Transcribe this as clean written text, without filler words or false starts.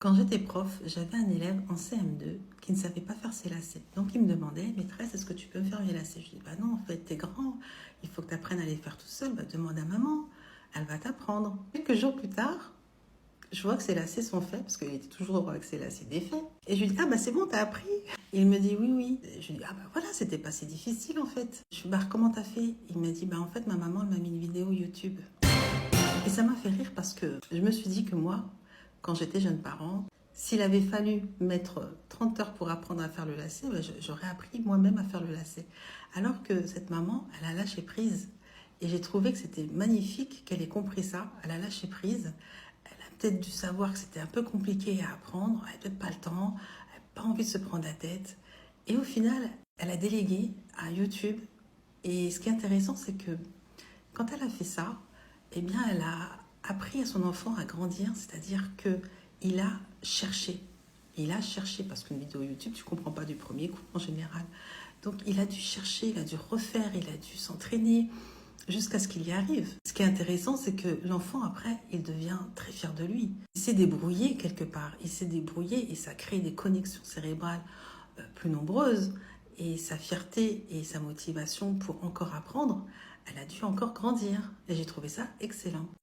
Quand j'étais prof, j'avais un élève en CM2 qui ne savait pas faire ses lacets. Donc il me demandait, maîtresse, est-ce que tu peux me faire mes lacets? Je dis, bah non, en fait, t'es grand, il faut que tu apprennes à les faire tout seul. Bah, demande à maman, elle va t'apprendre. Quelques jours plus tard, je vois que ses lacets sont faits, parce qu'il était toujours avec ses lacets défaits. Et je lui dis, ah bah c'est bon, t'as appris? Il me dit, oui, oui. Et je lui dis, ah bah voilà, c'était pas si difficile en fait. Je lui dis, bah comment t'as fait? Il m'a dit, bah en fait, ma maman, elle m'a mis une vidéo YouTube. Et ça m'a fait rire parce que je me suis dit que moi, quand j'étais jeune parent, s'il avait fallu mettre 30 heures pour apprendre à faire le lacet, ben, j'aurais appris moi-même à faire le lacet. Alors que cette maman, elle a lâché prise. Et j'ai trouvé que c'était magnifique qu'elle ait compris ça. Elle a lâché prise. Elle a peut-être dû savoir que c'était un peu compliqué à apprendre. Elle n'a peut-être pas le temps. Elle n'a pas envie de se prendre la tête. Et au final, elle a délégué à YouTube. Et ce qui est intéressant, c'est que quand elle a fait ça, eh bien, elle a appris à son enfant à grandir, c'est-à-dire que il a cherché. Il a cherché, parce qu'une vidéo YouTube, tu ne comprends pas du premier coup en général. Donc, il a dû chercher, il a dû refaire, il a dû s'entraîner jusqu'à ce qu'il y arrive. Ce qui est intéressant, c'est que l'enfant, après, il devient très fier de lui. Il s'est débrouillé quelque part, il s'est débrouillé et ça crée des connexions cérébrales plus nombreuses. Et sa fierté et sa motivation pour encore apprendre, elle a dû encore grandir. Et j'ai trouvé ça excellent.